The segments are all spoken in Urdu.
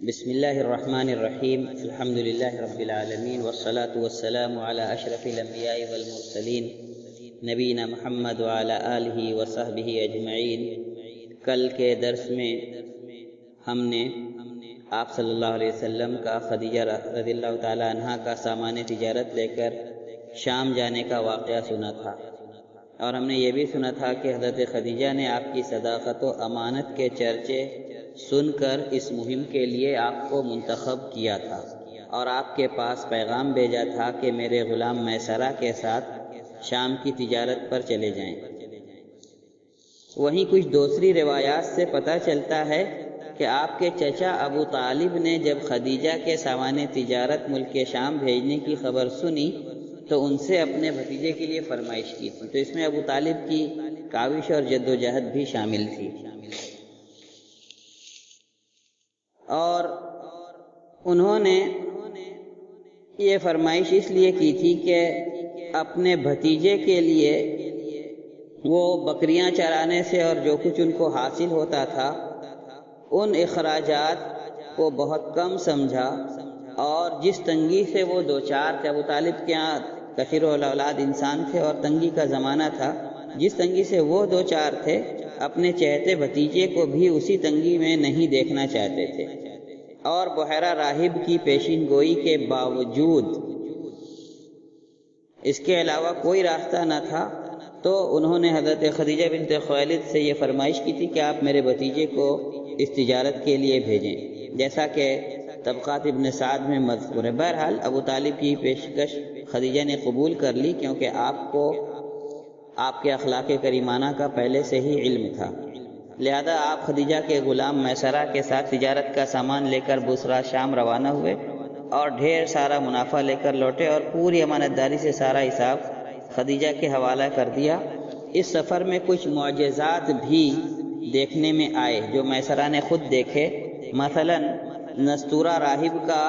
بسم اللہ الرحمن الرحیم الحمد للہ رب العالمین والصلاة والسلام علی اشرف الانبیاء والمرسلین نبینا محمد وعلی آلہ وصحبہ اجمعین۔ کل کے درس میں ہم نے آپ صلی اللہ علیہ وسلم کا خدیجہ رضی اللہ تعالی عنہا کا سامان تجارت لے کر شام جانے کا واقعہ سنا تھا، اور ہم نے یہ بھی سنا تھا کہ حضرت خدیجہ نے آپ کی صداقت و امانت کے چرچے سن کر اس مہم کے لیے آپ کو منتخب کیا تھا، اور آپ کے پاس پیغام بھیجا تھا کہ میرے غلام میسرہ کے ساتھ شام کی تجارت پر چلے جائیں۔ وہیں کچھ دوسری روایات سے پتہ چلتا ہے کہ آپ کے چچا ابو طالب نے جب خدیجہ کے سامان تجارت ملک شام بھیجنے کی خبر سنی تو ان سے اپنے بھتیجے کے لیے فرمائش کی تھی، تو اس میں ابو طالب کی کاوش اور جد و جہد بھی شامل تھی، اور انہوں نے یہ فرمائش اس لیے کی تھی کہ اپنے بھتیجے کے لیے وہ بکریاں چرانے سے اور جو کچھ ان کو حاصل ہوتا تھا ان اخراجات کو بہت کم سمجھا، اور جس تنگی سے وہ دوچار تھے، ابو طالب کے یہاں کثیر الاولاد انسان تھے اور تنگی کا زمانہ تھا، جس تنگی سے وہ دوچار تھے اپنے چہتے بھتیجے کو بھی اسی تنگی میں نہیں دیکھنا چاہتے تھے، اور بحیرہ راہب کی پیشین گوئی کے باوجود اس کے علاوہ کوئی راستہ نہ تھا، تو انہوں نے حضرت خدیجہ بنت خویلد سے یہ فرمائش کی تھی کہ آپ میرے بھتیجے کو اس تجارت کے لیے بھیجیں، جیسا کہ طبقات ابن سعد میں مذکور ہے۔ بہرحال ابو طالب کی پیشکش خدیجہ نے قبول کر لی، کیونکہ آپ کو آپ کے اخلاق کریمانہ کا پہلے سے ہی علم تھا، لہذا آپ خدیجہ کے غلام میسرہ کے ساتھ تجارت کا سامان لے کر بصرہ شام روانہ ہوئے اور ڈھیر سارا منافع لے کر لوٹے، اور پوری امانت داری سے سارا حساب خدیجہ کے حوالہ کر دیا۔ اس سفر میں کچھ معجزات بھی دیکھنے میں آئے جو میسرہ نے خود دیکھے، مثلا نستورہ راہب کا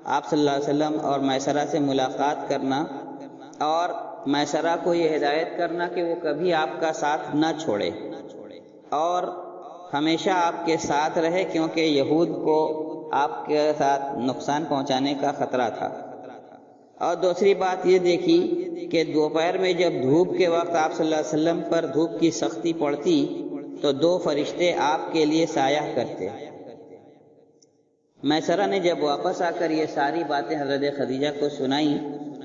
آپ صلی اللہ علیہ وسلم اور میسرہ سے ملاقات کرنا، اور میسرہ کو یہ ہدایت کرنا کہ وہ کبھی آپ کا ساتھ نہ چھوڑے اور ہمیشہ آپ کے ساتھ رہے، کیونکہ یہود کو آپ کے ساتھ نقصان پہنچانے کا خطرہ تھا۔ اور دوسری بات یہ دیکھی کہ دوپہر میں جب دھوپ کے وقت آپ صلی اللہ علیہ وسلم پر دھوپ کی سختی پڑتی تو دو فرشتے آپ کے لیے سایہ کرتے۔ میسرہ نے جب واپس آ کر یہ ساری باتیں حضرت خدیجہ کو سنائیں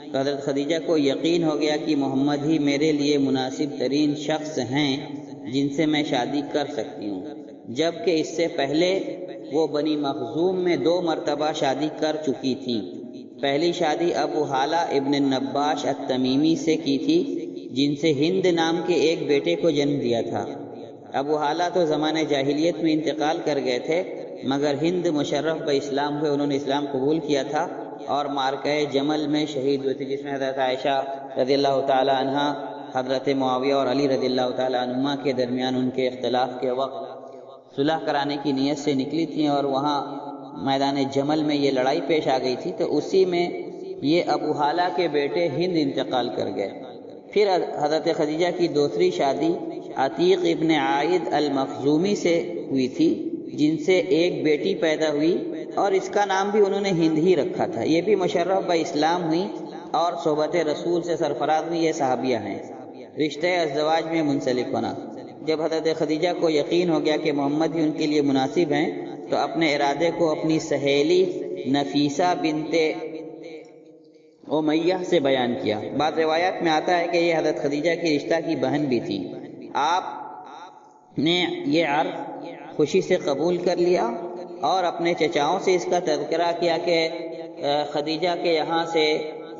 تو حضرت خدیجہ کو یقین ہو گیا کہ محمد ہی میرے لیے مناسب ترین شخص ہیں جن سے میں شادی کر سکتی ہوں، جبکہ اس سے پہلے وہ بنی مخزوم میں 2 مرتبہ شادی کر چکی تھی۔ پہلی شادی ابو حالہ ابن النباش التمیمی سے کی تھی، جن سے ہند نام کے ایک بیٹے کو جنم دیا تھا۔ ابو حالہ تو زمانہ جاہلیت میں انتقال کر گئے تھے، مگر ہند مشرف باسلام ہوئے، انہوں نے اسلام قبول کیا تھا اور معرکہ جمل میں شہید ہوئے تھے، جس میں حضرت عائشہ رضی اللہ تعالی عنہا حضرت معاویہ اور علی رضی اللہ تعالی عنہما کے درمیان ان کے اختلاف کے وقت صلح کرانے کی نیت سے نکلی تھیں، اور وہاں میدان جمل میں یہ لڑائی پیش آ گئی تھی، تو اسی میں یہ ابو حالہ کے بیٹے ہند انتقال کر گئے۔ پھر حضرت خدیجہ کی دوسری شادی عتیق ابن عائد المخزومی سے ہوئی تھی، جن سے ایک بیٹی پیدا ہوئی، اور اس کا نام بھی انہوں نے ہند ہی رکھا تھا۔ یہ بھی مشرف با اسلام ہوئی اور صحبت رسول سے سرفراز ہوئی، یہ صحابیہ ہیں۔ رشتہ ازدواج میں منسلک ہونا، جب حضرت خدیجہ کو یقین ہو گیا کہ محمد ہی ان کے لیے مناسب ہیں تو اپنے ارادے کو اپنی سہیلی نفیسہ بنت امیہ سے بیان کیا۔ بعض روایات میں آتا ہے کہ یہ حضرت خدیجہ کی رشتہ کی بہن بھی تھی۔ آپ نے یہ عرض خوشی سے قبول کر لیا اور اپنے چچاؤں سے اس کا تذکرہ کیا کہ خدیجہ کے یہاں سے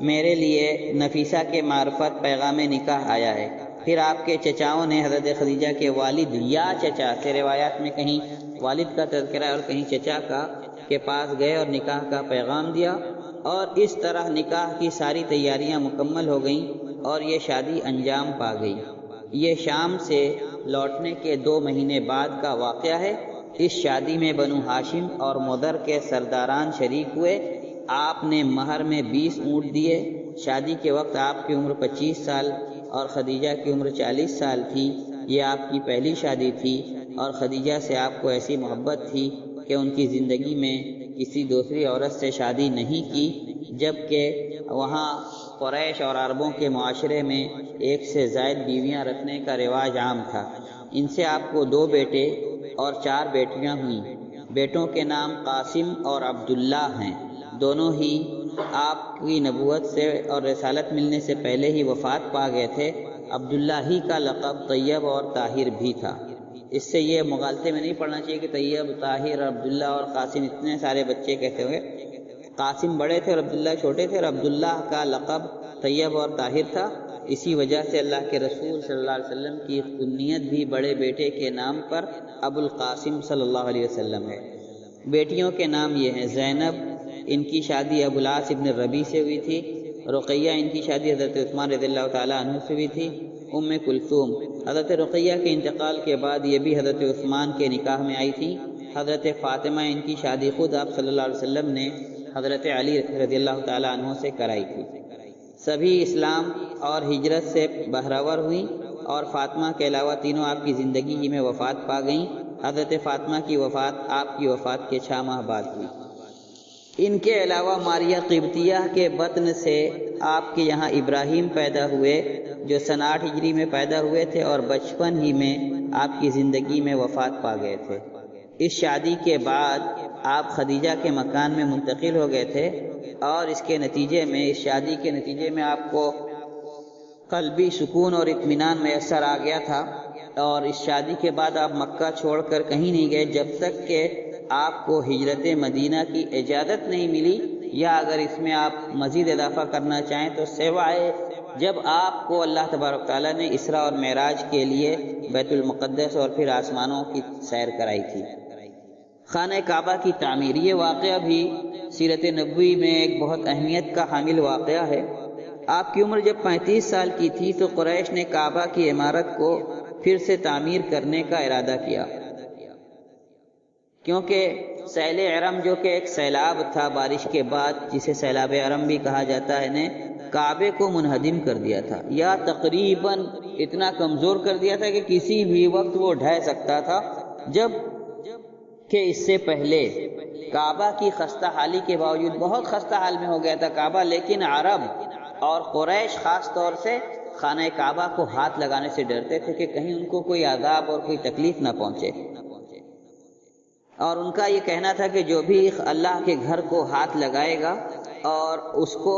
میرے لیے نفیسہ کے معرفت پیغام نکاح آیا ہے۔ پھر آپ کے چچاؤں نے حضرت خدیجہ کے والد یا چچا سے، روایات میں کہیں والد کا تذکرہ اور کہیں چچا کا، کے پاس گئے اور نکاح کا پیغام دیا، اور اس طرح نکاح کی ساری تیاریاں مکمل ہو گئیں اور یہ شادی انجام پا گئی۔ یہ شام سے لوٹنے کے 2 مہینے بعد کا واقعہ ہے۔ اس شادی میں بنو ہاشم اور مدر کے سرداران شریک ہوئے۔ آپ نے مہر میں 20 اونٹ دیے۔ شادی کے وقت آپ کی عمر 25 سال اور خدیجہ کی عمر 40 سال تھی۔ یہ آپ کی پہلی شادی تھی اور خدیجہ سے آپ کو ایسی محبت تھی کہ ان کی زندگی میں کسی دوسری عورت سے شادی نہیں کی، جبکہ وہاں قریش اور عربوں کے معاشرے میں ایک سے زائد بیویاں رکھنے کا رواج عام تھا۔ ان سے آپ کو 2 بیٹے اور 4 بیٹیاں ہوئیں۔ بیٹوں کے نام قاسم اور عبداللہ ہیں، دونوں ہی آپ کی نبوت سے اور رسالت ملنے سے پہلے ہی وفات پا گئے تھے۔ عبداللہ ہی کا لقب طیب اور طاہر بھی تھا۔ اس سے یہ مغالطے میں نہیں پڑنا چاہیے کہ طیب، طاہر، عبداللہ اور قاسم اتنے سارے بچے کیسے ہوئے۔ قاسم بڑے تھے اور عبداللہ چھوٹے تھے، اور عبداللہ کا لقب طیب اور طاہر تھا۔ اسی وجہ سے اللہ کے رسول صلی اللہ علیہ وسلم کی کنیت بھی بڑے بیٹے کے نام پر ابو القاسم صلی اللہ علیہ وسلم ہے۔ بیٹیوں کے نام یہ ہیں: زینب، ان کی شادی ابو العاص ابن ربیع سے ہوئی تھی۔ رقیہ، ان کی شادی حضرت عثمان رضی اللہ تعالیٰ عنہ سے ہوئی تھی۔ ام کلثوم، حضرت رقیہ کے انتقال کے بعد یہ بھی حضرت عثمان کے نکاح میں آئی تھی۔ حضرت فاطمہ، ان کی شادی خود آپ صلی اللہ علیہ وسلم نے حضرت علی رضی اللہ تعالیٰ عنہ سے کرائی تھی۔ سبھی اسلام اور ہجرت سے بہرور ہوئیں، اور فاطمہ کے علاوہ تینوں آپ کی زندگی ہی میں وفات پا گئیں۔ حضرت فاطمہ کی وفات آپ کی وفات کے 6 ماہ بعد ہوئی۔ ان کے علاوہ ماریہ قبطیہ کے بطن سے آپ کے یہاں ابراہیم پیدا ہوئے، جو سن 8 ہجری میں پیدا ہوئے تھے اور بچپن ہی میں آپ کی زندگی میں وفات پا گئے تھے۔ اس شادی کے بعد آپ خدیجہ کے مکان میں منتقل ہو گئے تھے، اور اس شادی کے نتیجے میں آپ کو قلبی سکون اور اطمینان میسر آ گیا تھا، اور اس شادی کے بعد آپ مکہ چھوڑ کر کہیں نہیں گئے جب تک کہ آپ کو ہجرت مدینہ کی اجازت نہیں ملی، یا اگر اس میں آپ مزید اضافہ کرنا چاہیں تو سوائے جب آپ کو اللہ تبارک تعالیٰ نے اسراء اور معراج کے لیے بیت المقدس اور پھر آسمانوں کی سیر کرائی تھی۔ خانہ کعبہ کی تعمیر، یہ واقعہ بھی سیرت نبوی میں ایک بہت اہمیت کا حامل واقعہ ہے۔ آپ کی عمر جب 35 سال کی تھی تو قریش نے کعبہ کی عمارت کو پھر سے تعمیر کرنے کا ارادہ کیا، کیونکہ سیل ارم، جو کہ ایک سیلاب تھا بارش کے بعد، جسے سیلاب ارم بھی کہا جاتا ہے، نے کعبے کو منہدم کر دیا تھا، یا تقریباً اتنا کمزور کر دیا تھا کہ کسی بھی وقت وہ ڈھہ سکتا تھا، جب کہ اس سے پہلے کعبہ کی خستہ حالی کے باوجود بہت خستہ حال میں ہو گیا تھا کعبہ، لیکن عرب اور قریش خاص طور سے خانہ کعبہ کو ہاتھ لگانے سے ڈرتے تھے کہ کہیں ان کو کوئی عذاب اور کوئی تکلیف نہ پہنچے، اور ان کا یہ کہنا تھا کہ جو بھی اللہ کے گھر کو ہاتھ لگائے گا اور اس کو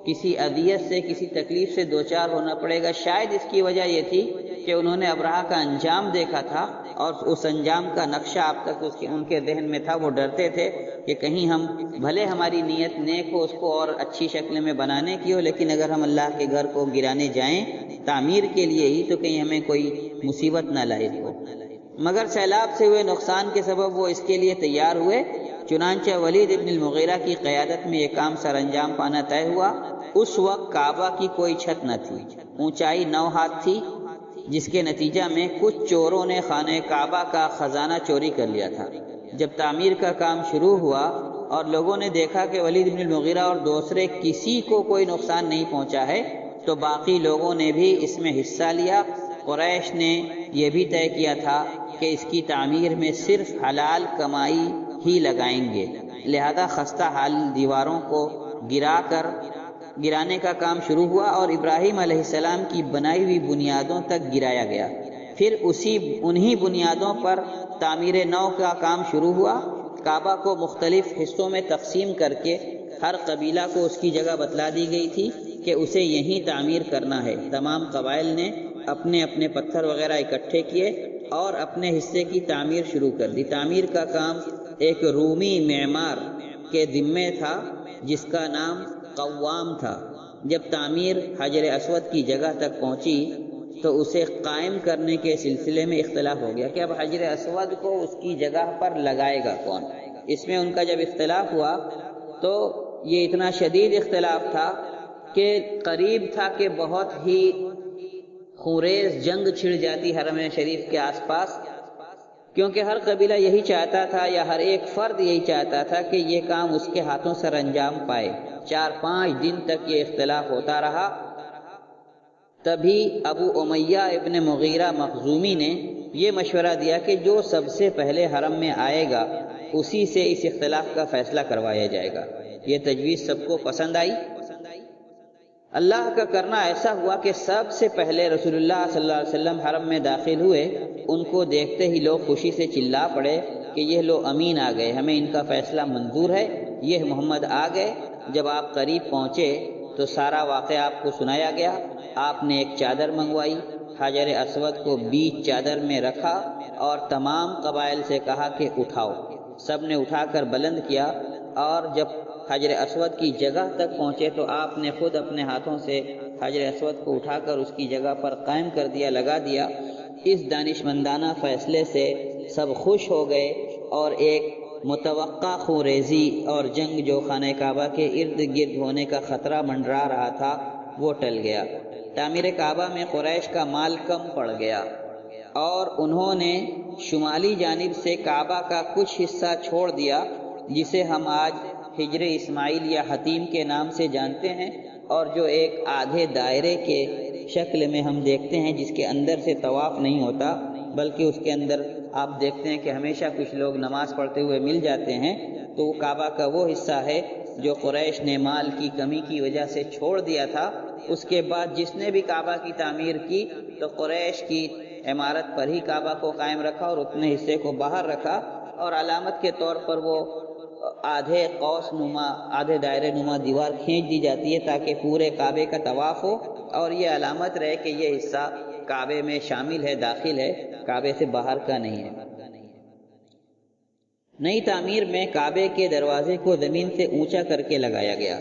کسی اذیت سے، کسی تکلیف سے دوچار ہونا پڑے گا۔ شاید اس کی وجہ یہ تھی کہ انہوں نے ابرہہ کا انجام دیکھا تھا، اور اس انجام کا نقشہ اب تک ان کے ذہن میں تھا۔ وہ ڈرتے تھے کہ کہیں ہم بھلے ہماری نیت نیک ہو، اس کو اور اچھی شکل میں بنانے کی ہو، لیکن اگر ہم اللہ کے گھر کو گرانے جائیں تعمیر کے لیے ہی تو کہیں ہمیں کوئی مصیبت نہ لاحق ہو۔ مگر سیلاب سے ہوئے نقصان کے سبب وہ اس کے لیے تیار ہوئے، چنانچہ ولید ابن المغیرہ کی قیادت میں یہ کام سر انجام پانا طے ہوا۔ اس وقت کعبہ کی کوئی چھت نہ تھی، اونچائی 9 ہاتھ تھی، جس کے نتیجہ میں کچھ چوروں نے خانہ کعبہ کا خزانہ چوری کر لیا تھا۔ جب تعمیر کا کام شروع ہوا اور لوگوں نے دیکھا کہ ولید بن المغیرہ اور دوسرے کسی کو کوئی نقصان نہیں پہنچا ہے، تو باقی لوگوں نے بھی اس میں حصہ لیا۔ قریش نے یہ بھی طے کیا تھا کہ اس کی تعمیر میں صرف حلال کمائی ہی لگائیں گے، لہذا خستہ حال دیواروں کو گرانے کا کام شروع ہوا، اور ابراہیم علیہ السلام کی بنائی ہوئی بنیادوں تک گرایا گیا۔ پھر انہی بنیادوں پر تعمیر نو کا کام شروع ہوا۔ کعبہ کو مختلف حصوں میں تقسیم کر کے ہر قبیلہ کو اس کی جگہ بتلا دی گئی تھی کہ اسے یہیں تعمیر کرنا ہے۔ تمام قبائل نے اپنے اپنے پتھر وغیرہ اکٹھے کیے اور اپنے حصے کی تعمیر شروع کر دی۔ تعمیر کا کام ایک رومی معمار کے ذمے تھا جس کا نام قوام تھا۔ جب تعمیر حجر اسود کی جگہ تک پہنچی تو اسے قائم کرنے کے سلسلے میں اختلاف ہو گیا کہ اب حجر اسود کو اس کی جگہ پر لگائے گا کون۔ اس میں ان کا جب اختلاف ہوا تو یہ اتنا شدید اختلاف تھا کہ قریب تھا کہ بہت ہی خونریز جنگ چھڑ جاتی حرم شریف کے آس پاس، کیونکہ ہر قبیلہ یہی چاہتا تھا یا ہر ایک فرد یہی چاہتا تھا کہ یہ کام اس کے ہاتھوں سر انجام پائے۔ 4-5 دن تک یہ اختلاف ہوتا رہا۔ تبھی ابو امیہ ابن مغیرہ مخزومی نے یہ مشورہ دیا کہ جو سب سے پہلے حرم میں آئے گا اسی سے اس اختلاف کا فیصلہ کروایا جائے گا۔ یہ تجویز سب کو پسند آئی۔ اللہ کا کرنا ایسا ہوا کہ سب سے پہلے رسول اللہ صلی اللہ علیہ وسلم حرم میں داخل ہوئے۔ ان کو دیکھتے ہی لوگ خوشی سے چلا پڑے کہ یہ لو امین آ گئے، ہمیں ان کا فیصلہ منظور ہے، یہ محمد آ گئے۔ جب آپ قریب پہنچے تو سارا واقعہ آپ کو سنایا گیا۔ آپ نے ایک چادر منگوائی، حجر اسود کو بیچ چادر میں رکھا اور تمام قبائل سے کہا کہ اٹھاؤ۔ سب نے اٹھا کر بلند کیا، اور جب حجر اسود کی جگہ تک پہنچے تو آپ نے خود اپنے ہاتھوں سے حجر اسود کو اٹھا کر اس کی جگہ پر قائم کر دیا، لگا دیا۔ اس دانشمندانہ فیصلے سے سب خوش ہو گئے، اور ایک متوقع خونریزی اور جنگ جو خانہ کعبہ کے ارد گرد ہونے کا خطرہ منڈرا رہا تھا وہ ٹل گیا۔ تعمیر کعبہ میں قریش کا مال کم پڑ گیا، اور انہوں نے شمالی جانب سے کعبہ کا کچھ حصہ چھوڑ دیا، جسے ہم آج حجر اسماعیل یا حتیم کے نام سے جانتے ہیں، اور جو ایک آدھے دائرے کے شکل میں ہم دیکھتے ہیں، جس کے اندر سے طواف نہیں ہوتا بلکہ اس کے اندر آپ دیکھتے ہیں کہ ہمیشہ کچھ لوگ نماز پڑھتے ہوئے مل جاتے ہیں۔ تو وہ کعبہ کا وہ حصہ ہے جو قریش نے مال کی کمی کی وجہ سے چھوڑ دیا تھا۔ اس کے بعد جس نے بھی کعبہ کی تعمیر کی تو قریش کی عمارت پر ہی کعبہ کو قائم رکھا اور اتنے حصے کو باہر رکھا، اور علامت کے طور پر وہ آدھے قوس نما، آدھے دائرے نما دیوار کھینچ دی جاتی ہے تاکہ پورے کعبے کا طواف ہو، اور یہ علامت رہے کہ یہ حصہ کعبے میں شامل ہے، داخل ہے، کعبے سے باہر کا نہیں ہے۔ نئی تعمیر میں کعبے کے دروازے کو زمین سے اونچا کر کے لگایا گیا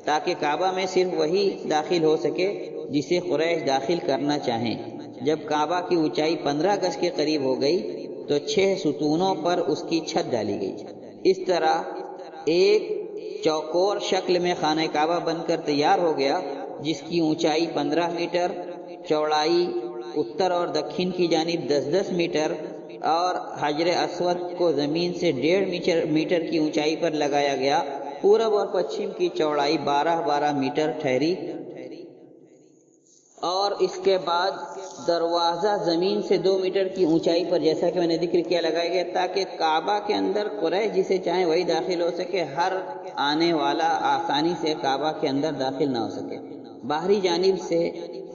تاکہ کعبہ میں صرف وہی داخل ہو سکے جسے قریش داخل کرنا چاہیں۔ جب کعبہ کی اونچائی 15 گز کے قریب ہو گئی تو 6 ستونوں پر اس کی چھت ڈالی گئی۔ اس طرح ایک چوکور شکل میں خانہ کعبہ بن کر تیار ہو گیا، جس کی اونچائی 15 میٹر، چوڑائی اتر اور دکھن کی جانب 10-10 میٹر، اور حجر اسود کو زمین سے 1.5 میٹر کی اونچائی پر لگایا گیا۔ پورب اور پچھم کی چوڑائی 12-12 میٹر ٹھہری، اور اس کے بعد دروازہ زمین سے 2 میٹر کی اونچائی پر، جیسا کہ میں نے ذکر کیا، لگایا گیا تاکہ کعبہ کے اندر قریش جسے چاہیں وہی داخل ہو سکے، ہر آنے والا آسانی سے کعبہ کے اندر داخل نہ ہو سکے۔ باہری جانب سے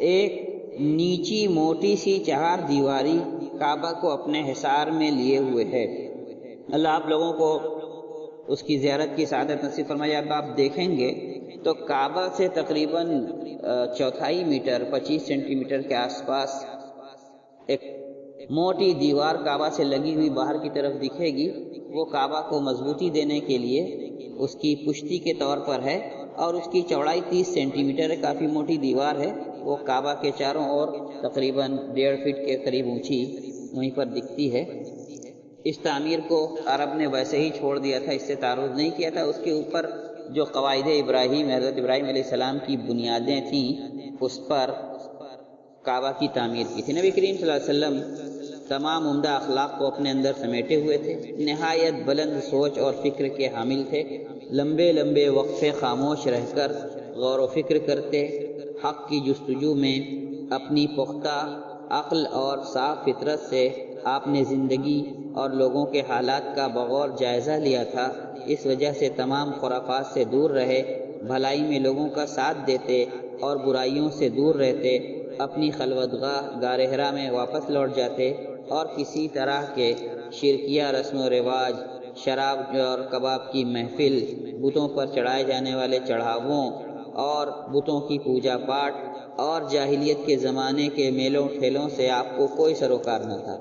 ایک نیچی موٹی سی چہار دیواری کعبہ کو اپنے حصار میں لیے ہوئے ہے۔ اللہ آپ لوگوں کو اس کی زیارت کی سعادت نصیب فرمائے۔ اب آپ دیکھیں گے تو کعبہ سے تقریباً 1/4 میٹر 25 سینٹی میٹر کے آس پاس ایک موٹی دیوار کعبہ سے لگی ہوئی باہر کی طرف دکھے گی۔ وہ کعبہ کو مضبوطی دینے کے لیے اس کی پشتی کے طور پر ہے، اور اس کی چوڑائی 30 سینٹی میٹر ہے، کافی موٹی دیوار ہے۔ وہ کعبہ کے چاروں اور تقریباً 1.5 فٹ کے قریب اونچی وہیں پر دکھتی ہے۔ اس تعمیر کو عرب نے ویسے ہی چھوڑ دیا تھا، اس سے تعارض نہیں کیا تھا۔ اس کے اوپر جو قواعد ابراہیم، حضرت ابراہیم علیہ السلام کی بنیادیں تھیں، اس پر کعبہ کی تعمیر کی تھی۔ نبی کریم صلی اللہ علیہ وسلم تمام عمدہ اخلاق کو اپنے اندر سمیٹے ہوئے تھے، نہایت بلند سوچ اور فکر کے حامل تھے۔ لمبے لمبے وقفے خاموش رہ کر غور و فکر کرتے، حق کی جستجو میں اپنی پختہ عقل اور صاف فطرت سے آپ نے زندگی اور لوگوں کے حالات کا بغور جائزہ لیا تھا۔ اس وجہ سے تمام خرافات سے دور رہے، بھلائی میں لوگوں کا ساتھ دیتے اور برائیوں سے دور رہتے، اپنی خلوتگاہ غار حرا میں واپس لوٹ جاتے، اور کسی طرح کے شرکیہ رسم و رواج، شراب اور کباب کی محفل، بتوں پر چڑھائے جانے والے چڑھاووں اور بتوں کی پوجا پاٹ اور جاہلیت کے زمانے کے میلوں ٹھیلوں سے آپ کو کوئی سروکار نہ تھا،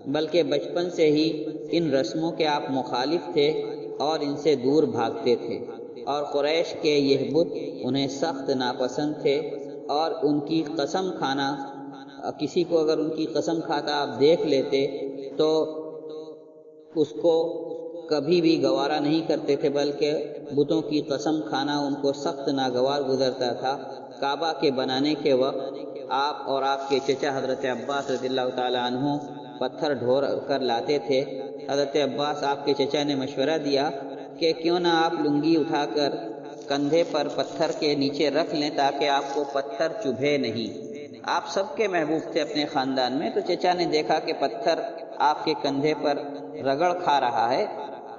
بلکہ بچپن سے ہی ان رسموں کے آپ مخالف تھے اور ان سے دور بھاگتے تھے، اور قریش کے یہ بت انہیں سخت ناپسند تھے، اور ان کی قسم کھانا، کسی کو اگر ان کی قسم کھاتا آپ دیکھ لیتے تو اس کو کبھی بھی گوارا نہیں کرتے تھے، بلکہ بتوں کی قسم کھانا ان کو سخت ناگوار گزرتا تھا۔ کعبہ کے بنانے کے وقت آپ اور آپ کے چچا حضرت عباس رضی اللہ تعالی عنہ پتھر ڈھور کر لاتے تھے۔ حضرت عباس آپ کے چچا نے مشورہ دیا کہ کیوں نہ آپ لنگی اٹھا کر کندھے پر پتھر کے نیچے رکھ لیں تاکہ آپ کو پتھر چبھے نہیں۔ آپ سب کے محبوب تھے اپنے خاندان میں، تو چچا نے دیکھا کہ پتھر آپ کے کندھے پر رگڑ کھا رہا ہے،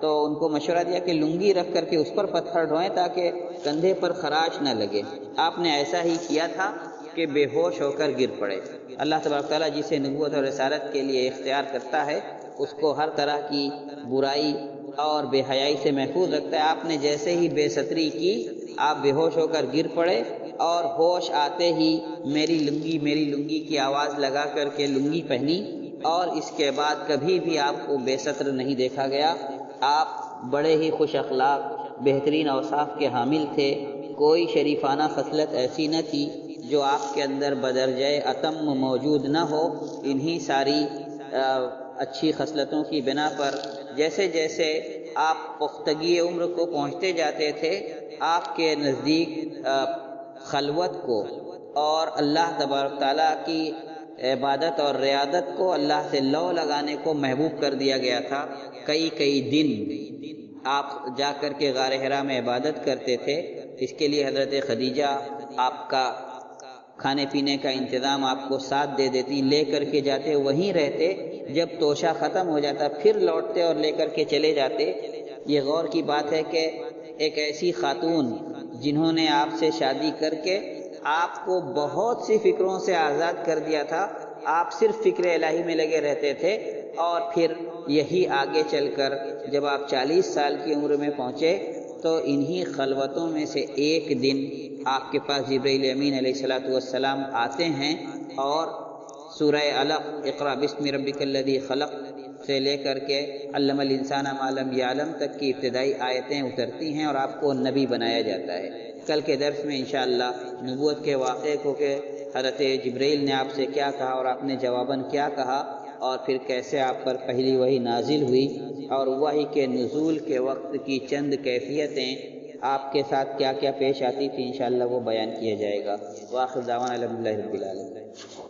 تو ان کو مشورہ دیا کہ لنگی رکھ کر کے اس پر پتھر ڈھوئیں تاکہ کندھے پر خراش نہ لگے۔ آپ نے ایسا ہی کیا تھا کہ بے ہوش ہو کر گر پڑے۔ اللہ تبارک تعالیٰ جسے نبوت اور رسالت کے لیے اختیار کرتا ہے اس کو ہر طرح کی برائی اور بے حیائی سے محفوظ رکھتا ہے۔ آپ نے جیسے ہی بے ستری کی آپ بے ہوش ہو کر گر پڑے اور ہوش آتے ہی میری لنگی کی آواز لگا کر کے لنگی پہنی، اور اس کے بعد کبھی بھی آپ کو بے ستر نہیں دیکھا گیا۔ آپ بڑے ہی خوش اخلاق بہترین اوصاف کے حامل تھے۔ کوئی شریفانہ خصلت ایسی نہ تھی جو آپ کے اندر بدرجہ اتم موجود نہ ہو۔ انہی ساری اچھی خصلتوں کی بنا پر جیسے جیسے آپ پختگی عمر کو پہنچتے جاتے تھے، آپ کے نزدیک خلوت کو اور اللہ تبارک تعالیٰ کی عبادت اور ریاضت کو، اللہ سے لو لگانے کو محبوب کر دیا گیا تھا۔ کئی دن آپ جا کر کے غار حرا میں عبادت کرتے تھے۔ اس کے لیے حضرت خدیجہ آپ کا کھانے پینے کا انتظام آپ کو ساتھ دے دیتی، لے کر کے جاتے، وہیں رہتے، جب توشہ ختم ہو جاتا پھر لوٹتے اور لے کر کے چلے جاتے۔ یہ غور کی بات ہے کہ ایک ایسی خاتون جنہوں نے آپ سے شادی کر کے آپ کو بہت سی فکروں سے آزاد کر دیا تھا، آپ صرف فکر الہی میں لگے رہتے تھے، اور پھر یہی آگے چل کر جب آپ 40 سال کی عمر میں پہنچے تو انہی خلوتوں میں سے ایک دن آپ کے پاس جبرائیل امین علیہ السلام آتے ہیں اور سورہ علق اقرأ بسم ربک الذی خلق سے لے کر کے علم الانسان ما لم یعلم تک کی ابتدائی آیتیں اترتی ہیں اور آپ کو نبی بنایا جاتا ہے۔ کل کے درس میں انشاءاللہ نبوت کے واقعے کو کہ حضرت جبرائیل نے آپ سے کیا کہا اور آپ نے جواباً کیا کہا، اور پھر کیسے آپ پر پہلی وحی نازل ہوئی، اور وحی کے نزول کے وقت کی چند کیفیتیں آپ کے ساتھ کیا کیا پیش آتی تھی، انشاءاللہ وہ بیان کیا جائے گا۔ وآخر دعوانا الحمدللہ رب العالمین۔